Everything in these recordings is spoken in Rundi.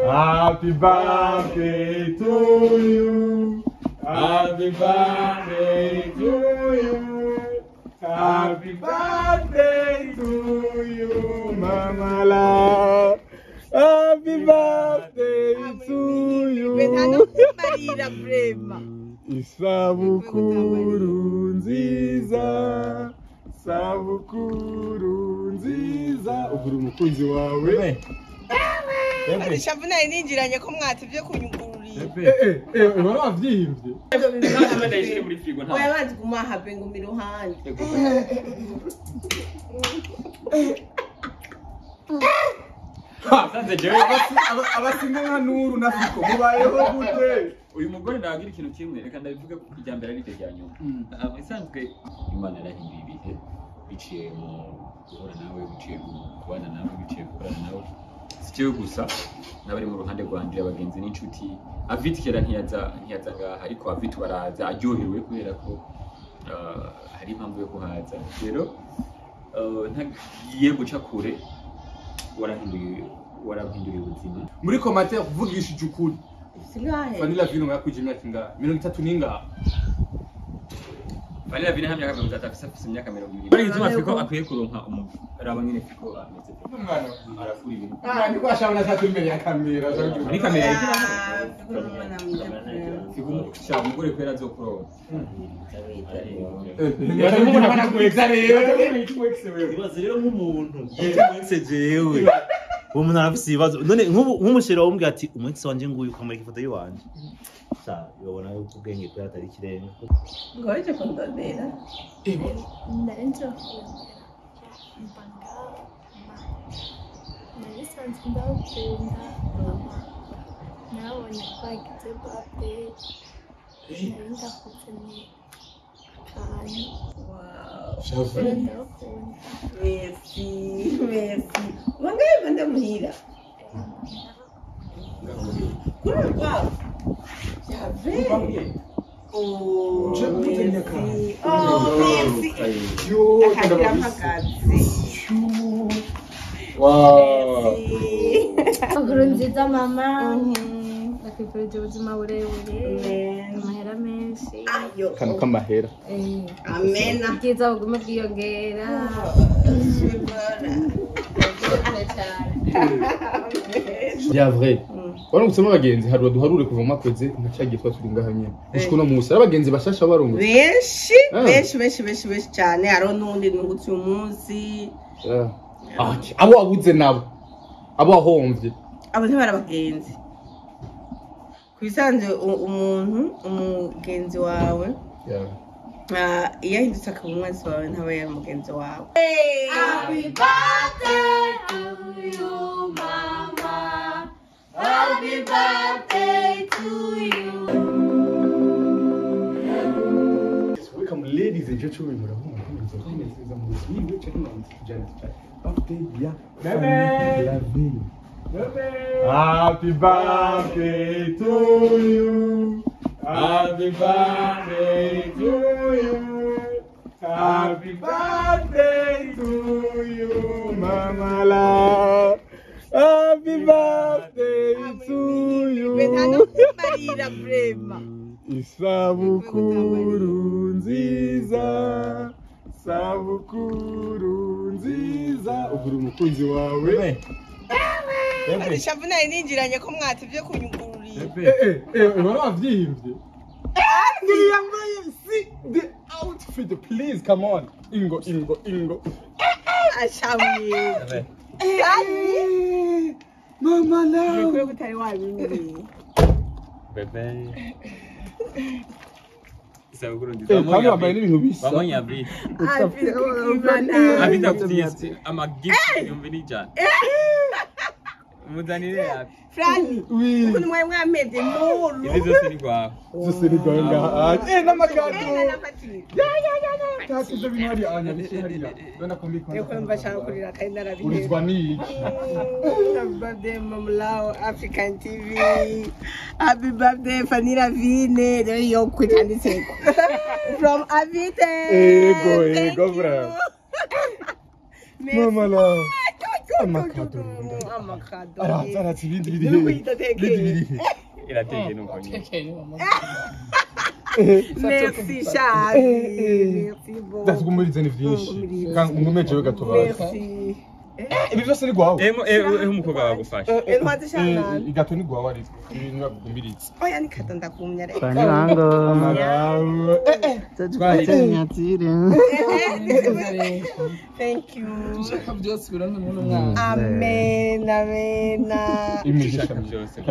Happy birthday to you. Happy birthday to you. Happy birthday to you, Mama La. Happy birthday to you. Isabukuru nziza, sabukuru nziza. Ugura umukunzi wawe. Arishavu nari ninjiranye ko mwatevye kunyugururira. Wari wavyimvye. Oya banzi guma habe ngumi ruhande. Sanze jewe abasinga nka Nuru na Fiko mubayeho gute? Uyu mugore ndagira ikintu kimwe reka ndabivuga ko ijambere ari ryo nyuma. Isanzwe Imana yarahinduye ibihe biciye mu guhora nawe biciye kubana nawe biciye gukorana nawe. Sikiyo gusa nabari mu ruhande rwanje abagenzi n'inshuti Avit kera ntiyaza ngaha ariko Avit baraza aryohewe kubera ko hari impamvu yo kuhaza. Rero ntagiye guca kure warahinduye ubuzima. Muri commentaire kuvugishije ukuri. Singahe. Vanilla Vino yakuje imyaka ingahe? 30 ningahe? Vanilla Vino hamya kabiri muzatafisa imyaka 20. Bari gituma Fiko akwiye kuronka raba nyine Fiko ameze. Umwana Arafura ibintu. Ni kwa shabona satu imbere ya kamera. Muri kamera ikira. Fiko sha umugore kwera azokuronka. Yashobora kubona kuexa rero. Ibaze rero nk'umuntu yewe jewe. Uwo muntu arafise ibibazo. None nk'umushero wombwe ati umwexi wanje nguyu ukamureka ifoto yiwanje. Sa yobona yuko ubwenge ko yatari kirenga. Ngoje kondonera. Ndarenza mpanga narisanze ndakunda nabonye kwagize birthday ndarinda kuzanye kandi Merci. Wangaye bande muhira. Kuri kwa. Yave. Oh, merci. Yo, wow. Akuru nziza mama akifurije ubuzima burebure amahera menshi kano kamahera. Amen. Bwiza bugume bwiyongera Ya vrai. Warungusemo abagenzi hari duharure kuva mu makweze ntacagiye twasuri ngaha nyene. Ushiko no musi abagenzi bashasha barungu. Benshi cyane aro nundi nungutse umunsi. Abo wabuze nabo. Abo wahomvye. Abo ntibara abagenzi. Kwisanze umugenzi wawe. Iyo ahindutse akaba umwanzi wawe ntaba yari umugenzi wawe. Happy birthday to you mama. Happy birthday to you. Welcome ladies and gentlemen. Happy birthday to you. Happy birthday to you. Happy birthday to you, Mama La. Happy birthday to you. Isabukuru nziza, sabukuru nziza. Ugura umukunzi wawe. Arishavu nari ninjiranye ko mwatevye kunyugururira. Wari wavyimvye. See the outfit, please come on. Ingo. Ashawiye. Mama now. Kuri kutari wabindi. Bebe. Isabukuru nziza. Kandi wambaye n'ibintu bisa. Bamwe Avit. Avit afite amagift yumvini cyane. Muzanire yapi. Frani. Ukuntu mwaye mwameze nuru. Izi zose ni kwawe. Zose ni kwawe ngaha. N'amakado. Ya. Takizo binari anya bishihariya. Bana kumbikwa. Yoko mbashaka kurira kandi narabihe. Urizwa ni. Happy birthday Mamulao African TV. Happy birthday Vanilla Vino. There you go kwitanditseko. From Avite. Ego bra. Mama la. amakado amakado arazaratse ibindi biri Nuko itatekeye. irateye nuko nyine Merci Charles. Merci beaucoup. ndazigumurize ni vyinshi kangumeje we gatobaza Merci. ibi byose ni gwawe umukobwa wagufasha Intwazi cyane. igato ni gwawe ari ibintu bagumirize Oya ni kado ndakumya reka. Thank you. Amen. Amen. imigisha byose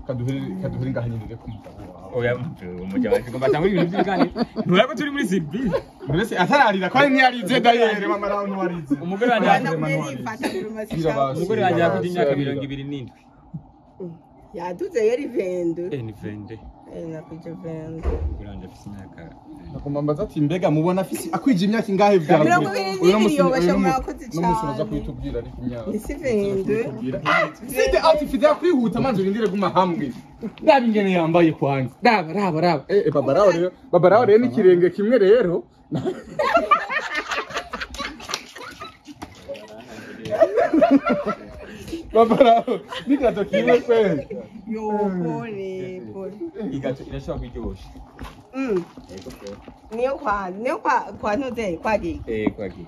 kaduhere ngahanyirire ku mugabo wawe oya umujya waje ngomba cyangwa ibintu by'ibigani nturako turi muri zibi mbese atararira ko ari ntiyarize dayere mama rawo ntwarize umugore wanjye umugore wanjye yakujya imyaka 27 yaduze yari vendo. ni vende Nakuje vendo. umugore wanjye afite imyaka nakumambaza ati mbega mubona afisi akwije imyaka ingahe byawe Mirongo ibiri n'ibiri bashobora kuzi no musoza cyane. kuyitubwira ariko imyaka Ni si vendo. Fide ati fide akwihuta manzo rindire guma hamwe raba ingene yambaye kwanza raba baba rawo rero n'ikirenge kimwe rero baba rawo nikato kimwe kweli Yo pole. igato irashobora kuryosha Niyo kwa ntuze kwagi. kwagi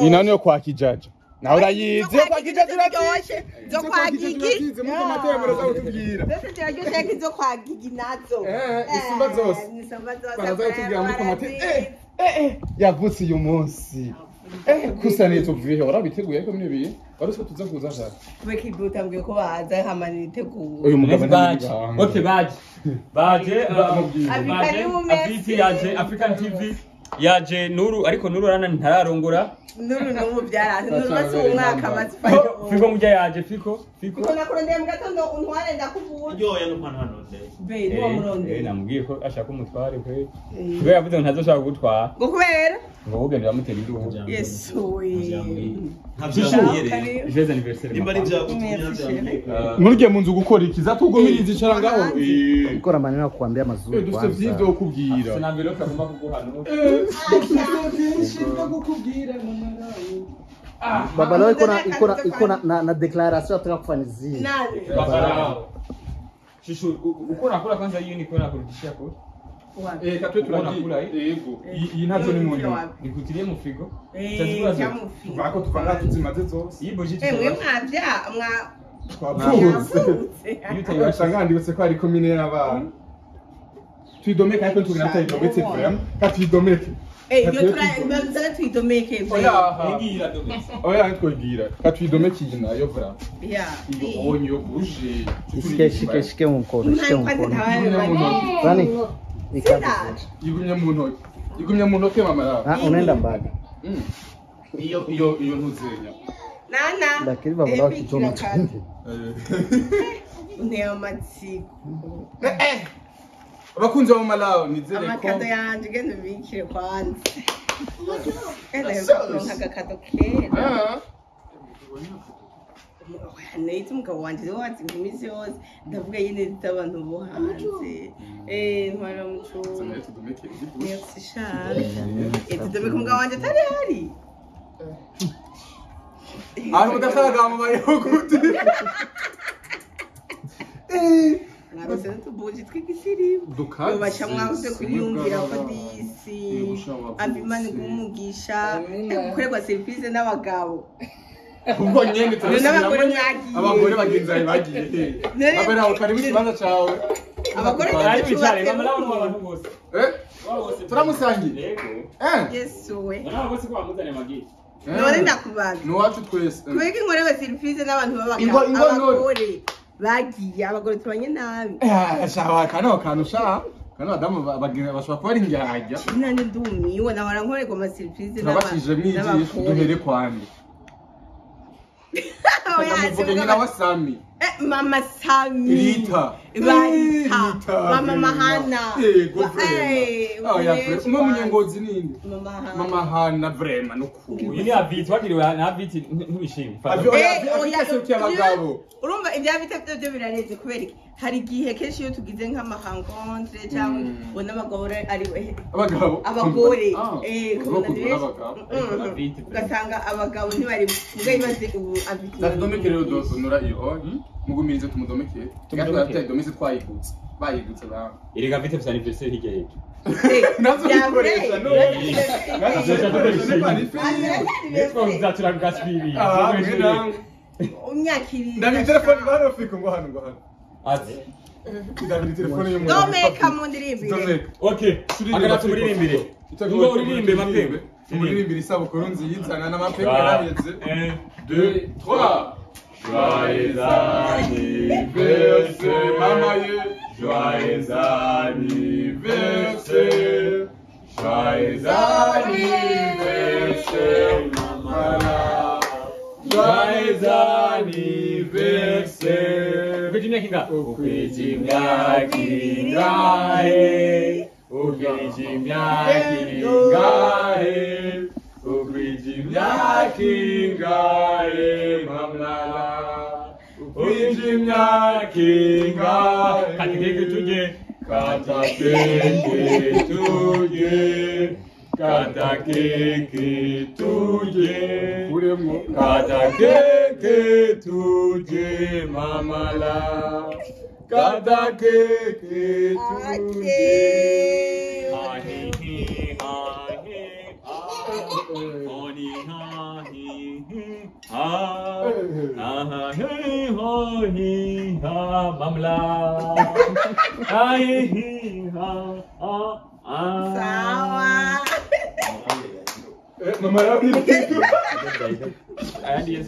inani yo kwa kijaja nawe urayize kwa kijaja iraryoshe. Zo kwa gigi. mu matembero zawutubwira Zose ziraryoshe ariko izo kwa gigi nazo. isumba zose Nisumba zose. barazatubwira muri komate yavutse uyu munsi kusa neza uvuye warabiteguye ariko bino biye warusha tuza kuza cyane Kubeka ibuta mbwiye ko baza hamana itegura. uyu mugabo baje okay baje Merci. yaje African TV yaje Nuru ariko Nuru rana ntararongora Nuru no byaraze. Nuru basi umwaka basi. Fiko mujya yaje Fiko Kuko nakurondeye mu gatondo untware ndakuvuza. Yoya no pana hanose. Be niwo murondeye. namubwiye ko ashaka umutware kwe kubera yavuze ngo ntazoshaka kugutwara Ngo kubera ngo ugendera mutera induhu Yesu we. Ntavyamuyere. Joyeux anniversaire Nimba ari Merci, byagutumye murigiye mu nzu gukora iki zatugumiriza icara ngaho Gukora maneno ya kuambia mazuri dufite vyivyo kubwira sinambere ko agomba kuguhana Baba leo iko na declaration ataka kufanya zini. Nani? babarao shishu uko nakula kwanza hiyo ni kwenda kurudishia kwa katwe turagira yego iyi ntazo ni muntu nikutilie mu frigo Cyamufi. bako tuvanga tuzimaze zose iyi boji Mwe mwavya twapfuze mwavutse. urashanga handitse ko ari komine y'abana twidomeke ariko tugina tayidometse vraiment katwidomeke Yo turaza twidomeke. ngira dobe oya twigira katwidomeke iyi nayo vraiment Yeah. iyo onyo yo buje Shike mkono, shike mkono. Kwani ikabisa. igumye mu ntoke mama yawe Unaenda mbali. iyo ntuzenya Nana. Lakini baba leo kichono chanje. Neo matsiko. abakunzi ba mama lawo nizere ko Amakado yanje gende bikire kwanza. Ende agakado kera. Nahita umugabo wanjye rero watsinze iminsi yose ndavuga nyine z'abantu bo hanze ntwara mucunga merci Charles tudomeka umugabo wanjye atari hari mudashaka mubayeho gute narose n'utubuji tw'igisirimu baca mwabuze kuyumvira ko disi abimana kumugisha gukorerwa serivisi n'abagabo ubwo nyene n'abagore mwagiye abagore bagenzi bawe bagiye abera aho kari mu kibanza cyawe abagore ari bicare cyubatse mama lawo n'abantu bose turamusangiye yesu we nabo bose ko bamuzane magiri none ndakubaza ni wacu twese kubera inkorewe serivisi n'abantu Ingo- abagore bagiye abagore tubanye nabi shawa kano kantu sha kano adamu bagira bashobora kuba ari ingyahajya nane ndumiwe nahora nkorerwa amaserivisi turabashije mwigisha duhere kwande tukamuvuga nyina wa Sami mama Sami Rita mama Mahana yego umwe munyengozi ninde mama Hana vrema no iyi ni abiti wagiriwe na abiti ntubishimye oya serukiye abagabo urumva ibya bita byo biraneze kubera iki hari igihe kenshi iyo tugize nk'amahangontre cyangwa ubona abagabo ari abagore ugasanga abagabo ntibari mugaye baze ubu afite Domeke rero dosonora iyo mugumirize tumudomeke gatwa afite domese twayigutse bayigutse ba Erega mfite fisa anniversaire hirya yejo nazo bikoresha no Nitwa mzatura gaspiri unyakirira David telefone bano fiko ngo hano ati David telefone yo Domeka mu ndirimbo Okay agana turirimbire ngo uririmbe mapembe turirimbire isabukuru nziyitana n'amapembe yaraheze 1 2 3 Joyeux anniversaire, maman, joyeux anniversaire, joyeux anniversaire, maman, joyeux anniversaire. Ukwijimia kinga? Ukwijimia kingahe, ukwijimia kingahe, ukwijimia kingahe, mamlala. Ukwijimia kingahe, Katikeke tuje. kata keke tuje, kata keke tuje, kata keke tuje, mamala. Kata keke tuje. sawa Mama yabikitu. merci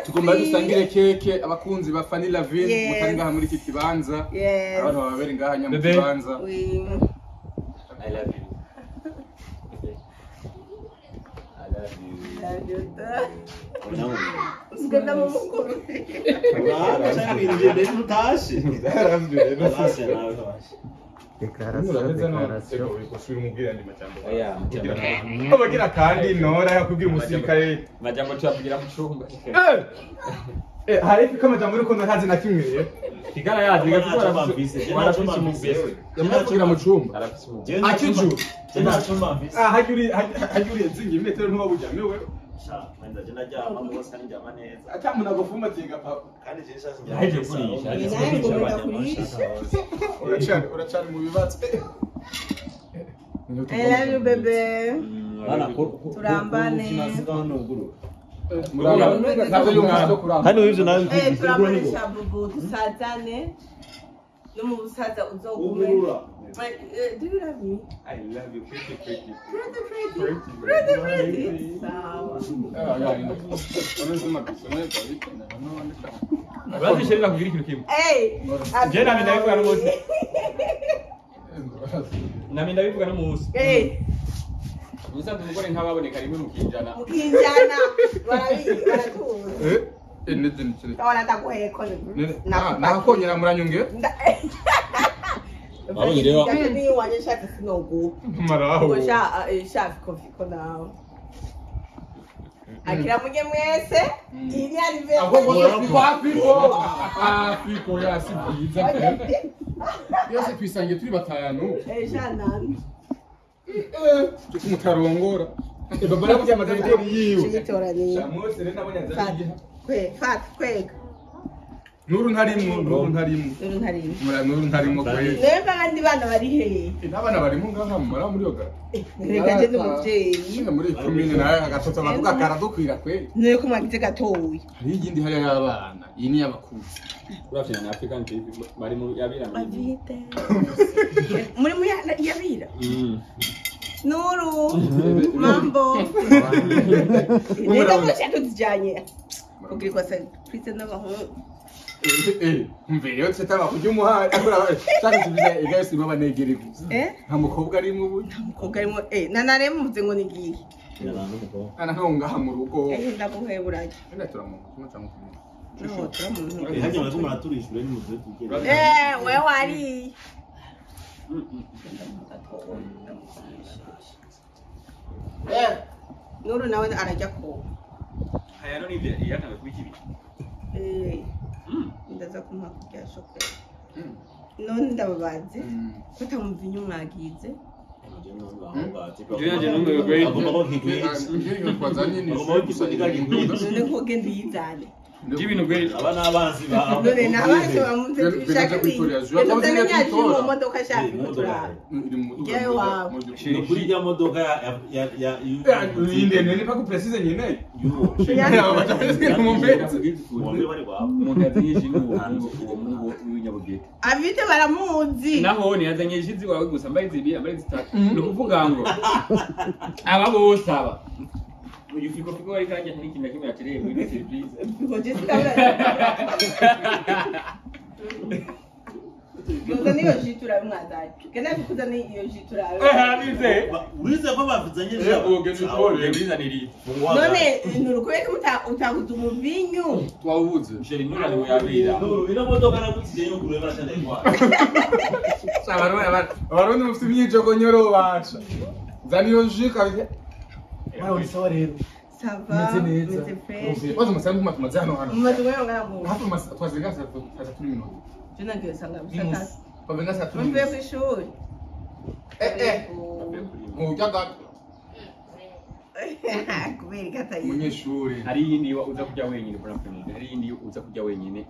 Tugomba dusangire keke abakunzi ba Fanny Lavin Yes. mutari ngaha muri iki kibanza. yes Abantu babere ngaha nya mu Bebe. kibanza. oui I love you. Ugenda mu mukuru Abagira kandi nora yakubwira umusirikare. Majambo tuyavugira mu cyumba. Hari kama jambo uri kondo ntazi na kimwe rero. Kigana yazi gatukora barafise mu bese. Yamwakira mu cyumba. Arafise mu. Akiju. Jenachumba Hajuri zingi metero ntuba bujamewe. Atamuna gufuma tinga papa. Haje kurisha. Haje nawe ngomba kurisha. kurisha Uracari mu bibatsi. I love you bebe turambane Hano hivyo nawe turambane shabubu dusazane no mu busaza uzogume do you love me I love you pretty. pretty sawa Bazi shirika kugira ikintu kimwe. Je nami ndabivuga no munsi. Nami ndabivuga no munsi. Musanze umugore nk'ababoneka rimwe mukinjana. mukinjana baratuza Nede nikire. tabona takuheko Nakonyera muranyunge. Wabonye rero. ni wanje shaka sinogu Maraho. shaka ko nawe akira muje mwese iri Afiko yasibyiza. Yose twisangiye turi batanu. shanani Mutarongora. Baba yavuze amazabiteri yiwe. chitorani Shamose rena abonye nzariye. kwega Nuru ntarimo. nuru ntarimo Nuru ntarimo kwe. rero kandi bana bari hehe N'abana barimo ngaha mara muri yoga. reka je n'umuvyeyi Nyine muri komine naye agatotsa bavuga karadukwira kwe. niyo ko mwagize gatoyi Hari igindi hari y'abana. Iyi ni y'abakuru. Urafite na African TV bari mu yabirana. avite muri mu yabira nuru mambo reka ko cyane tujanye kugira ko sa Christian n'abahungu Mve yo tsetaba kujya umuhanda akora shaka tubiza egasi baba negere gusa. Nta mukobwa ari mu buye. umukobwa arimo nanare muvuze ngo nigiye Ana ngaha mu rugo. ndaguheburaje Enda turamuka kimwe cyangwa kimwe. no turamuntu Hajya mwazo muraturishura ni muze tugere. we wari nuru nawe arajya ko Aya no ni yakanga kubikibi. ndaza ko kumpa kurya chocolate none ndababaze ko tamuvinyo mwagize none ko genda yizane ibintu gwe abana abanzi ba none nabantu bamuze tubishaka kwiye mu modoka ashaka kutura yewe wawe kuri ya modoka ya inde nene pa ku precise nyine umuntu yazanye jizi uwo mungu w'inyabugete abite baramuzi naho ni yazanye jizi wawe gusa mbaye zibi ambaye zitatu no kuvuga ngo aba bose aba uyu fiko wari kanje niki na kimwe yatereye muri surprise fiko jisika Yoza niyo jitura mwazaje. Kana bikuza niyo jitura. Bize. Urize ko bavuzanye bizaniri. None nurukweke utaguza umuvinyu. Twawuze. Sheri nurani muyabira. Ino modoka nakutije yo kureba barashaka kwa. Abarundi mufite imyijogo nyoro baca. Zaniyo jika. Uri sawa rero. Sava. Meze fresh. Wazo musanze kumatumaze hano hano. Mumaze ngana mu. Hapo twazenga saa 3 minutes. Jana ngiye sanga bisata. Bavenga saa 3 Mvuye minutes. ku ishuri. Mujaga kubera ikataye. umunyeshuri. Hari yindi uza kujya wenyine bora mfite. Hari yindi uza kujya wenyine.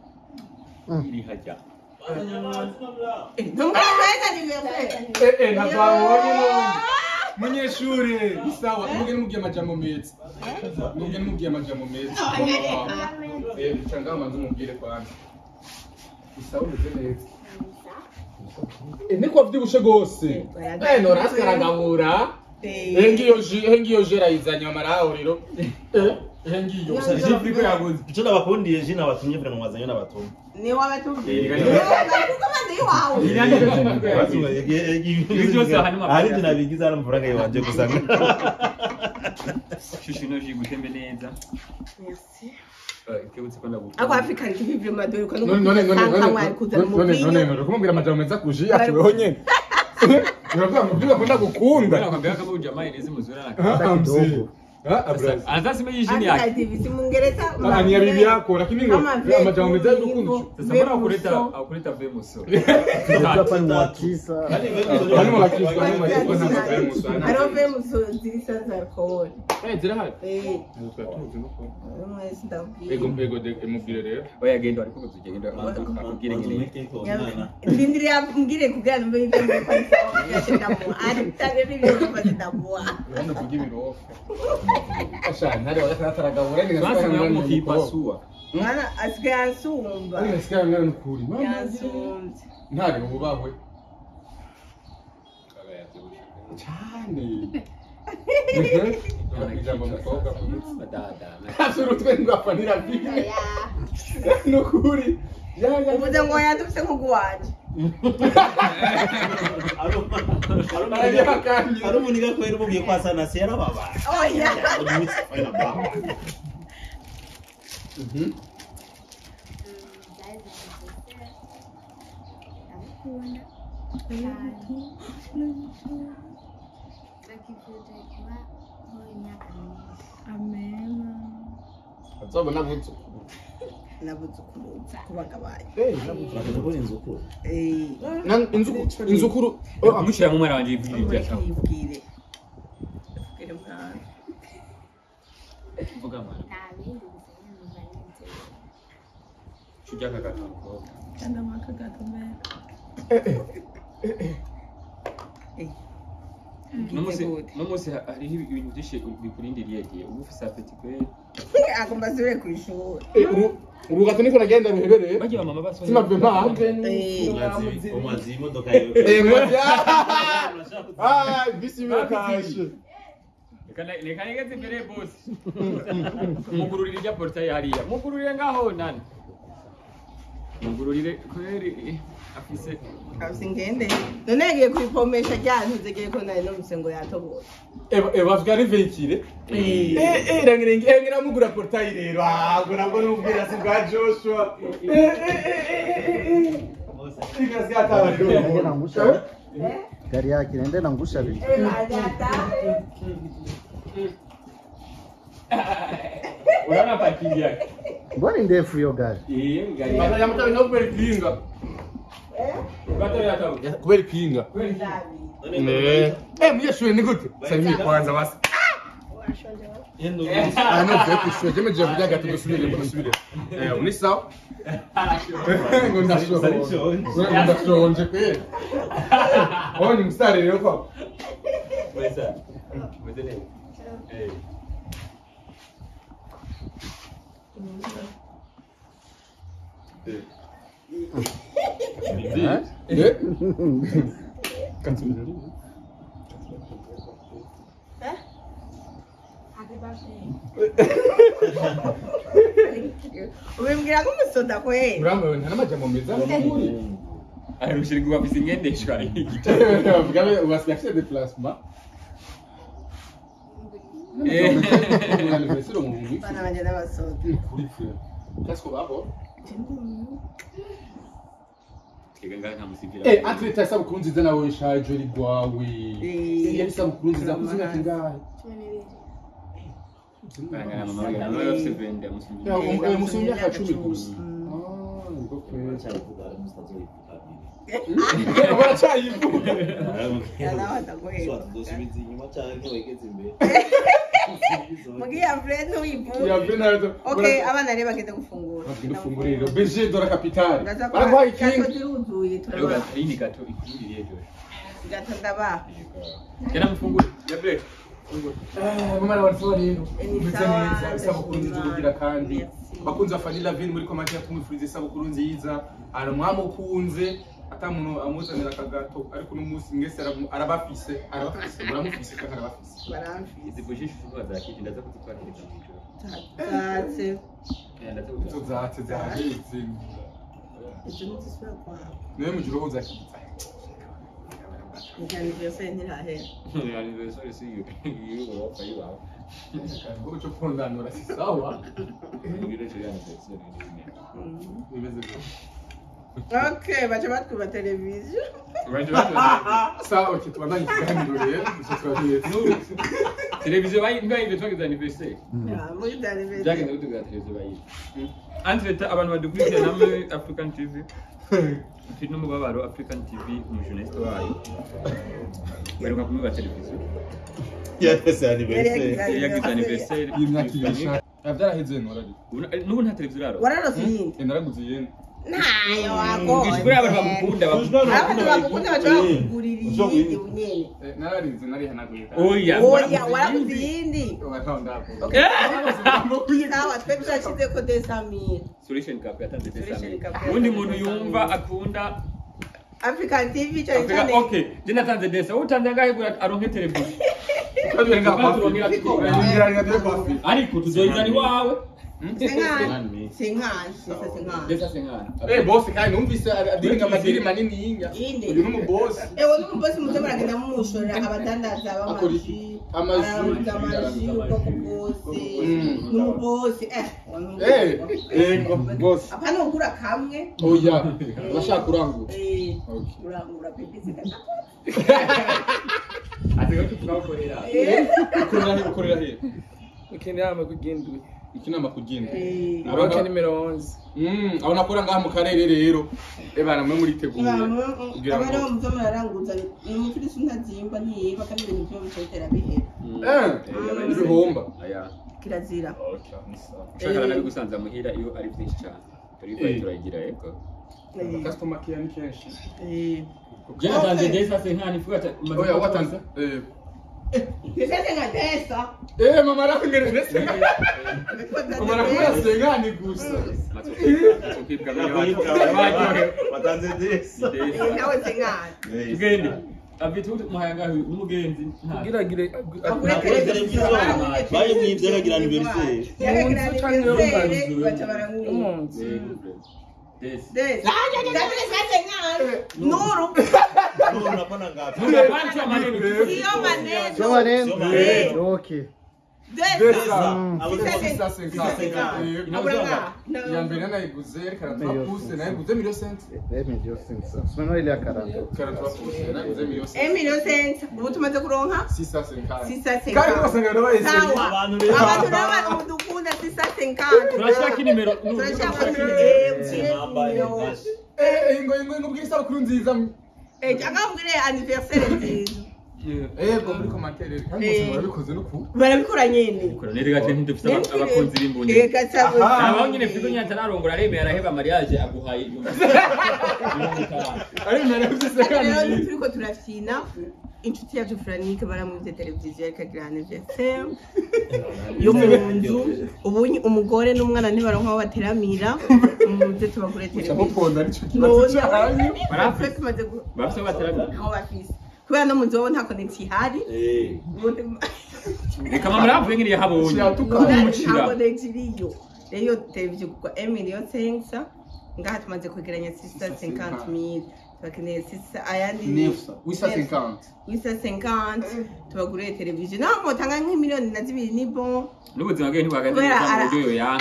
Iri hajya. Ntumweka niwe. Ntababonye none. Munyeshuri sawa mugeni mugiye amajambo meza. Mugeni mugiye amajambo meza. Cyangwa manzo mubwire kwanza. Isawa neza. Niko vyibushe gose. Nora askarangabura. Hengiyo jera izanya amarahuriro. Hengiyo. Jifriko yaguze. Icyo nabakundiye je nabatumye vira mwazanye n'abatumye. Ni wabatumye. Kuko bandi wawe. Ari dinabigiza n'amafaranga yanje gusanga. Shushino jigutembe neza. Merci. Kebutse ko ndaguka. Ako Afrika ntibive madori ko none kumubwira amajambo meza kuji yaciweho nyene. Uravuga ngo byo bakunda gukunda. Nakwambia kama ujamaa inezi mzuri na Kidogo. Abraz. anasema hii jini yake. activity Mungereza. Ni ya bibi yako lakini ngo amajambo meza y'urukundo. Sasa mbona ukuleta famous? Hapa ni mwakisa. Hano mwakisa hano mwakisa na famous. Aro famous zirisa za alcohol. Zirahari. Mwezi ndabwiye. Ego emubwire rero. Oya gendo ariko tugenda akubwire ngene. Ndindiriya mbwire kugira ngo ibyo mbifasha. Yashindamo. Ari tare n'ibyo mbifasha. Urabona kugira ibiro. Ashana hari wakataragabura ni Sasa nyamu kipasua. Mwana asigaye ansumba. Ari nasikia ngana nukuri. Yansumba. Ntari ububahwe. Cyane. Ijambo mukobwa Dada. asuru twenga panira bibi. Nukuri. Ubuze ngo yadufise nk'ugwaje. Aro muniga kwera mugiye kwasana sera baba. Oya. Amen. Azoba nabutse. Nabuzukuruza kubagabaye. Bakora inzuku. Inzukuru. Amushira mu mwana wanje ibiri byashaka. Ibwire. Ibwire mwana. Vuga mwana. Shujya kagato. Kanda makagato mbere. Nomusi hariho ibintu byinshi bikurindiriye giye ubu ufise apeti kweli. Agomba zure ku ishuri. Ubu gato niko nagenda bihebereye. Bagira mama basoni. Simave mpa. Umazi imodoka yawe. Bisi birakashe. Reka nigeze mbere boss. Mugururire rya portail hariya. Mugururire ngaho nani. Mugururire kweri afise Ngende. None yagiye kwipomesha cyane uzegiye ko nari no musengo yatobora. Bavuga ari vekire. Rangira mugura portail rero. Nabwo n'ubwira si bwa Joshua. Sigasi Nende atawari. nangusha. Gari yake nende nangusha bibi. Unaona parking yake. Mbona ni ndefu hiyo gari? Gari. Bana yamuta bino kubera ipinga. Ugato yatawe. Kubera ipinga. Muyeshuri ni gute? Sari kwanza basi. Yendo. No, je me je vuga gato dusubire. Uni sawa? Ngo ndashonje pe. Oni mstari rero kwa. Wesa. Mwendelee. Umembwira ko umusoda kweli. Muramu nta namajambo meza. Arushirirwa bafise ingendeshwa. Vuga ubasiga chez de plasma. Bana banje n'abasoda. Qu'est-ce qu'on va avoir? Kiganga nta musivira. Atleta isabukuru nziza nawe ishaje rigwawe. Yari isabukuru nziza kuzina kingahe? Bangana mama wangu nawe bafise brand ya musivira. Musumbi ya 10 gusa. Ngo kweli. Baracayivuga. Yarabaza kweli. Dosubiza inyuma cyane wegeze imbere. Mugiya friend wivu. Ya Bernardo. Okay, abana rero bageze gufungura. Bagenda gufungurira. BG de la capitale. Baragwaye ikinga. Turuzuye Leo turaba. hii gato ikindi yejo. Gato ndaba. Kena mfungure. Ya break. Mama wanasema nini? Ni sawa. Isabukuru nziza kugira kandi. Bakunze Fanila Vin muri comment yatumwifuriza isabukuru nziza. Aramwamukunze. Ata muntu amuzanira akagato ariko n'umunsi mwese arabafise muramufise kandi arabafise Baramfi. Izi bujisho zuba za kiti ndaza kutwakira cyangwa. Tatse. Ndaza izo zatse zahitse Izo ntisubira kwa. niwe mujiro hoza kitsa Njani byose ntirahera. anniversaire si yo wafa yibaho. ngo cyo kondanura si sawa Ngire cyo anniversaire ni. bimeze byo Okay, bacha batkuba televiziyo. sawa kitwandanye ikiganiro rero icyo twagiye Televiziyo bayi twagize anniversaire. Ya, muri televiziyo. Jagenda gutuga televiziyo bayi. Entre abantu badukurikira namwe African TV. Mfite n'umubabaro African TV umujournaliste wayo. Baruka kumuba televiziyo. Yatese anniversaire. Yagize anniversaire y'imyaka ibiri byaraheze norari n'ubu nta televiziyo raro. Wararose yindi. naraguze yene Nayo wako. Ngishikuri abantu bagukunda Abantu bakunda bashaka kugurira iyindi unyene. nararinze nari hanaguye Oya. Oya, waraguze iyindi. Sawa, twe turashize ko desamira. Solution Cup yatanze Solution desame. Cup. Undi muntu yumva akunda African TV cyane Africa. cyane. Okay, je natanze desa. Utanze ngahe gura aronke televiziyo. Ariko tuzoyizana iwawe. Sengani. Desa sengana. boss kandi numvise adiringa amadiri manini yinga Inde. uyu n'umuboss Ewe n'umubosi muze baragenda mumushorera abadandaza b'amaji. Amaji ubwoko bwose. N'umubosi ngo boss Apana ugura kamwe. oya urashaka kurangura Urangura pepisi kaka. Atego tukakorera. ukorera he Ukeneye kugendwe. ikinama kugenda Abaka nimero 11. abo nakora ngaha mu karere rero ebana mwe muri teguye kugira ngo abari mu byaranguza ni muturi suntazimba ntiyiba kandi ibintu byo bitera bihera. ibihomba Aya. Kirazira. Ushaka nabi gusanza muhira iyo ari byinshi cyane. Turi turagira eko. customer care ni kenshi Je natanze desa sengana ifuata. oya watanze Nisese nka desa. mama rakungere nese mama rakungere sengani gusa Watanze desa. Nawe sengana. Tugende. Abitu muhanga n'umugenzi. Giragire Akure televiziyo. Baye mwivye kagira anniversaire. Yakagira anniversaire bacha barangura. umunsi. Desa. Desa. Desa sengana. Nuru. Unapana ngapi? Nuna pancha maneno. Sio maneno. Sio maneno. Okay. Ya mbere nayiguze 43 pouces nayiguze miliyo 5. Miliyo 5. Sema ile ya 40. 43 pouces nayiguze miliyo 5. Miliyo 5. Ubu tumaze kuronka 650. Kandi basanga ndabaye abantu n'abantu dukunda 650. Turashaka inimero. Turashaka ngo bwisa kuri nziza. Akambwire anniversaire nziza. Ego muri commentaire kandi bose barabikoze no ku. Barabikora nyene. Bikora neza gace ntidufite abakunzi b'imbonye. Abaho nyine Figo nyata narongora aremera araheba mariage aguhaye ibyo. Aremera ufise kandi. Turiko turafina. Inshuti yacu Franike baramuze televiziyo ikagira anniversaire. Yo mu nzu ubunyi umugore n'umwana ntibaronka aho bateramira. Muze tubagure televiziyo. Chapoponda arico kibazo cyane. Barafite maze bafite bateramira. Aho bafise. Kubera no munzu nta connection ihari. Reka mama ravuye ngiriye habonye. Nta connection iriyo. Rero televiziyo kwa 1 million 500 ngaha tumaze kwegeranya 650,000. Bakeneye sisa ayandi 850 tubagurire televiziyo naho mutanga nk'imiliyoni na 2 ni bon n'ubuzima bwe ntibwaganiriza mu buryo yoya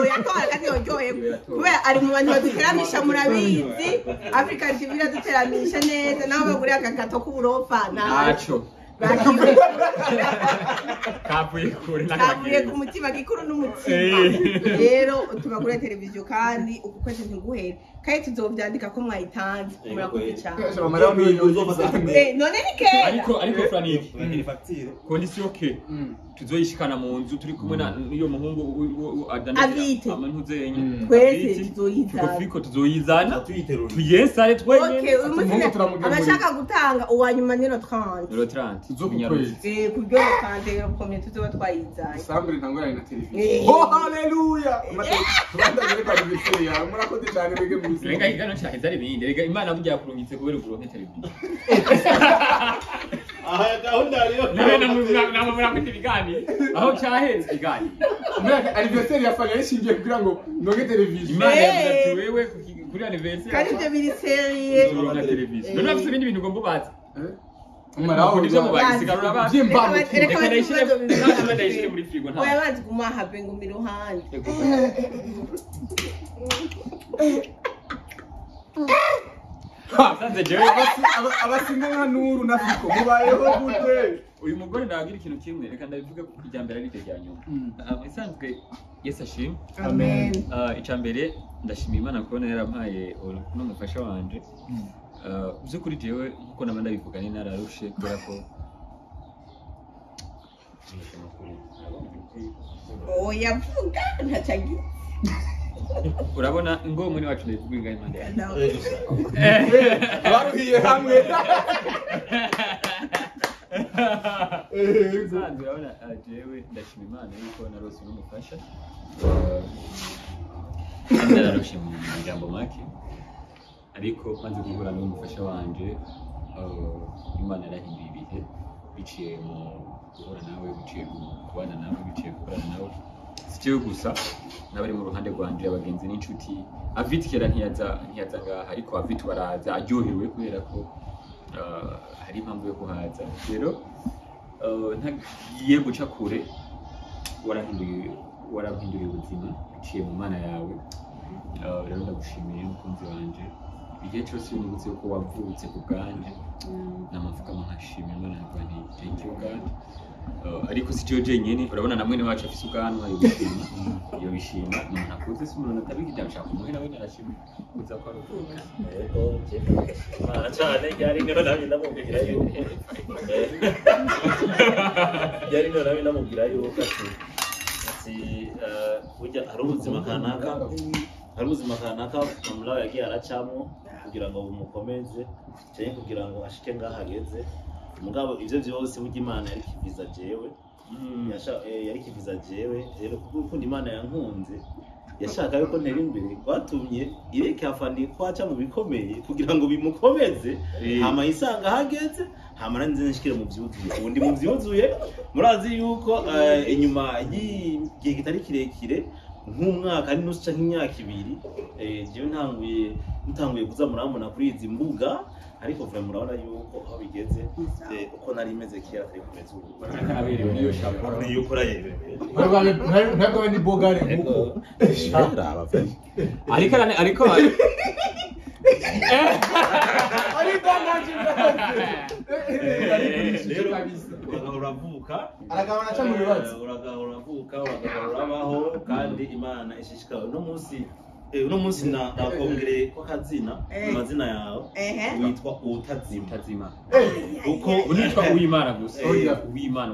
yakora kandi yoyoye kubera ari mu bantu baduteramisha murabizi African TV iraduteramisha neza naho bagurira akagato k'uburofa naco kavuye ku mutima gikuru n'umutima rero tubagurire televiziyo kandi uku kwezi ntiguhere kandi tuzovyandika ko mwayitanze murakoze cyane none nike ariko Franike bagira facture condition ke tuzoyishikana mu nzu turi kumwe n'iyo muhungu adana amantuzenye twese tuzoyizana tuyensare twenyene abashaka gutanga uwanyuma niro 30 tuzokunyaruza kubyo kandi komye tuzoba twayizanye sambre ntangorane na televiziyo oh haleluya tubandagire kwa televiziyo ya murakoze cyane bege mu Renga igano cyaheza ari bindi rega Imana burya kurungitse kubera uburonke televiziyo aha gahunda ariyo namo murakwita ibiganiro aho cyaheze ibiganiro anniversaire ya Fanya yishingiye kugira ngo ndoge televiziyo Imana yavuze wewe kuri anniversaire kandi ibyo biri serie uronka televiziyo none afite ibindi bintu ugomba ubaza umaraho nivyo mubagisigara abazi reka ndayishire muri frigo nta oya bazi gumaha pe ngo miruhande sanze jewe abasinga nka Nuru na Fiko mubayeho gute uyu mugore ndagira ikintu kimwe reka ndabivuga ku ijambere ari rya nyuma isanzwe Yesu ashimwe amen icambere ndashimira Imana kubona yarampaye no mufasha wanje byukuri jewe nkuko nabanda bivuga ni nararushe kubera ko oya vuga ntacagi urabona ngo muri wacu ndibwinga Imana baruhiye hamwe sanzwe urabona jewe ndashima Imana yuko narose n'umufasha nararushe mu jambo make ariko maze guhura n'umufasha wanje Imana yarahinduye ibihe biciye mu guhura nawe biciye kubana nawe biciye gukorana nawe siyo gusa nabari mu ruhande rwanje abagenzi n'inshuti Avit kera ntiyaza ngaha ariko Avit baraza aryohewe kubera ko hari impamvu yo kuhaza rero ntagiye guca kure warahinduye ubuzima biciye mu Mana yawe rero ndagushimiye mukunzi wanje igihe cyose nibutse ko wavutse ku bwanje namavuga nkashimira Imana nti thank you God ariko si cyo jenyene urabona namwe ni wacu afise ubwanwa yo bishima umuntu akuze si umuntu atabigida nshaka kumuhe nawe narashimye kuza kwa ruvuga yego Imana cyane yari niho nawe ndamubwira yuko yari niho nawe ndamubwira yuko ati burya hari ubuzima kanaka umulawe yagiye aracamo kugira ngo bumukomeze cyane kugira ngo ashike ngahageze mugabo ivyo byose burya Imana yari kiviza jewe yari kiviza jewe rero kuko Imana yankunze yashaka yuko ntera imbere kwatumye ireke afani kwaca mu bikomeye kugira ngo bimukomeze hama isanga hageze hama nanze nshikire mu byuzuye ubundi mu byuzuye murazi yuko inyuma y'igihe kitari kirekire nk'umwaka n'inusu canke imyaka ibiri jewe ntanguye kuza murambona kuri izi mbuga ariko vraiment murabona yuko aho bigeze uko nari meze kera atari kumeze ubu Aberewe niyo shaka. niyo ukora yewe ntabwo ni bogare kuko ariko uravuka aragabana cyane mu bibazo uravuka urabaho kandi Imana ishishikara uno munsi nakongere ko kazina amazina yawe witwa utazima uko unitwa Uwimana gusa Uwimana